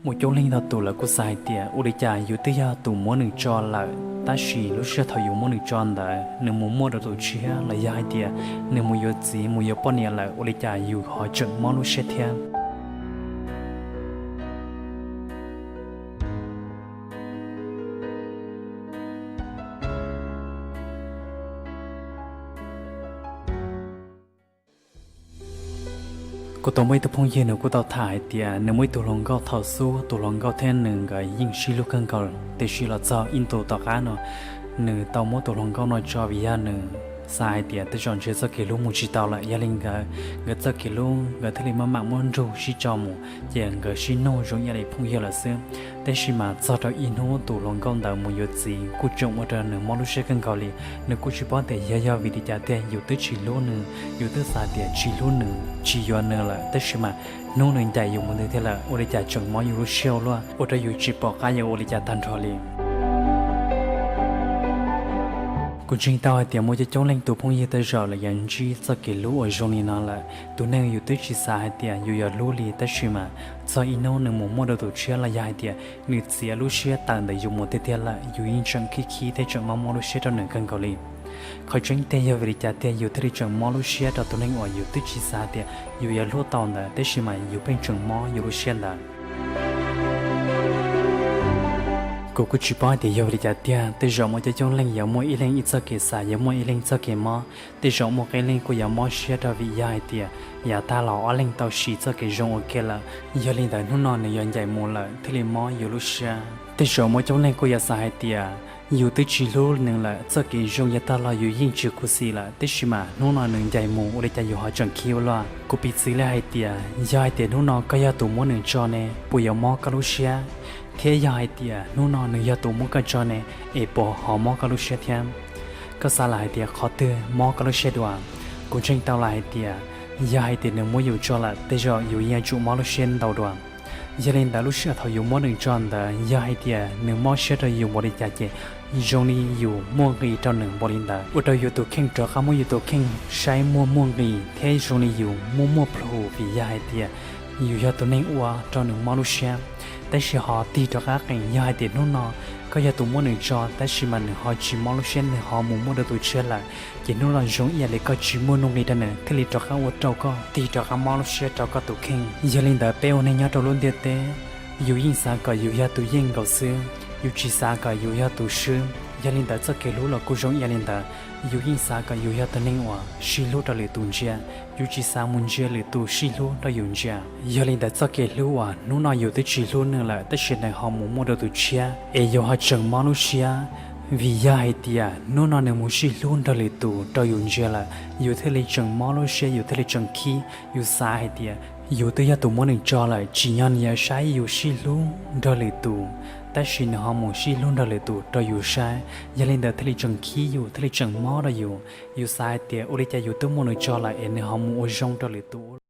một chỗ linh thọ tụ là cô sai tiệt u đi chạyอยู่ที่ยาtụ muốn được cho là ta chỉ lúc xưa thọอยู่muốn được cho là nếu muốn mua được tụ chia là dài tiệt nếu muốn yêu gì muốn yêu bao nhiêu là u đi chạyอยู่họ chừng món lúc xưa theo cô tao mấy tao phong yên nữa cô tao thải tiệt nếu mấy tụi lòng gạo thảo su tụi lòng gạo thêm nương cái yên xí lúc cần cầu để xí là cho in tụi tao cá nó nương tao mỗi tụi lòng gạo nói cho vì à nương sai tiệt tới chọn chơi cái lúc muốn chỉ tao lại gia đình cái lúc cái thứ mà mạng muốn rủ xí cho mù dạng cái xí nô giống như này phong yên là xưaแต่ชิมาจะเราอินโนตัวลงกองดาวมุยจีกูจงว่าเดินหนึ่งมอลุเชกันเกาหลีหนึ่งกูชิบอนแต่ยาวๆวิธีการแต่อยู่ตัวชิโลหนึ่งอยู่ตัวสาเดียชิโลหนึ่งชิยอนหนึ่งละแต่ชิมาโน่นหนึ่งใจอยู่มันเท่าละโอริจาจงมออยู่รู้เชี่ยวล้วนโอจะอยู่ชิปอกายโอริจาตันทอลีกูจริงตอนเดี๋ยวมันจะจ้องเล่นตัวพงยี่แต่เราเลยยันจีจะเกลูอจงนี่นั่นแหละตัวนึงอยู่ตัวชีสาเดียอยู่ยาลูลีแต่ชิมาจะอินโนหนึ่งมุมมองตัวเชื่อละยายเดียหนึ่งเสียลูเชื่อต่างแต่อยู่หมดเดียวละอยู่ยิงจังขี้แต่จังมองลูเชื่อตัวหนึ่งกันเกาหลีคอยจังเตียวิริจาเตียอยู่ที่จังมองลูเชื่อตัวนึงว่าอยู่ตัวชีสาเดียอยู่ยาลูตอนแต่ชิมาอยู่เป็นจังมองอยู่ลูเชื่อละกูchỉ bảo để yêu đi chặt tiền, để rồi mỗi cái trong lệnh yêu mỗi lệnh ít cho cái sao, yêu mỗi lệnh cho cái mò, để rồi mỗi cái lệnh của yêu mỗi xe đó vì dài tiền, yêu ta lão ở lệnh tàu xí cho cái trong ok là, yêu lệnh tại nó này yêu dài mua là, thế là mò yêu lúc xe, để rồi mỗi trong lệnh của yêu sai tiền, yêu tới chỉ lúc nên là cho cái trong yêu ta lão yêu yên chịu cố xí là, để xí mà nó nên dài mua, để cho yêu họ chẳng kêu là, cô bị xí là hai tiền, dài tiền nó cái yêu tụ muốn nên cho nè, bây giờ mò cái lúc xe thế dài tiệt nô nọ nửa giờ tụ mua cái cho này, bỏ họ mua cái lúc xe thêm, cái sao lại tiệt khó từ mua cái lúc xe đua, cũng tranh tao lại tiệt, dài tiệt nửa mua nhiều cho là, để cho nhiều nhà chủ mua lúc xe đầu đua, gia đình đã lúc xe thầu nhiều mua nửa cho là dài tiệt nửa mua xe rồi nhiều mua đi trả tiền, trong này nhiều mua gì trong nửa mua đi đã, ở đây nhiều tụ khen cho không mua nhiều tụ khen, sai mua gì, thế trong này nhiều mua pro vì dài tiệt, nhiều giờ tụ nên qua trong nửa mua lúc xeแต่สิhọตีจากcác cái nhà tiền nó nọ có giờ tụi muốn được choแต่สิมันhọ chỉ mong lúc sen họ muốn được tụi chơi lại chỉ nó là giống như là có chỉ muốn nông nghiệp đó nè thế thì cho các ô tô cóตีจากcác mong lúc sen cho các tụi kinh giờ lên đã béo nên nhớ trong luôn tiệt tếอยู่ยิ่งสาก็อยู่ยาตุยิ่งก็ซื้ออยู่จีสาก็อยู่ยาตุซื้อยาลินดาจะเกลูละกูจงยาลินดาอยู่ยิ่งสาก็อยู่ยาตะนิ่งว่าชิลูตะเลยตุนเจียอยู่จีสามุนเจียเลยตุชิลูตะยุนเจียยาลินดาจะเกลูว่านู่นน่ะอยู่ที่ชิลูนึงแหละแต่เช่นในหอมูมูดตุเชียอยู่หาจังมานุเชียวิยาให้เตียนู่นน่ะในมูชิลูตะเลยตุตะยุนเจียละอยู่ที่เลยจังมานุเชียอยู่ที่เลยจังขี้อยู่สาให้เตียอยู่ที่ยาตุมันจอเลยจีนันยาใช้อยู่ชิลูตะเลยตุแต่ชินหอมชิลุนดาเลตุตออยู่ใช้ยาลินเดทะเลจังขี้อยู่ทะเลจังมอดอยู่สายเตียอุริจาอยู่ตัวมันจอละเอ็นหอมโอจงดาเลตุ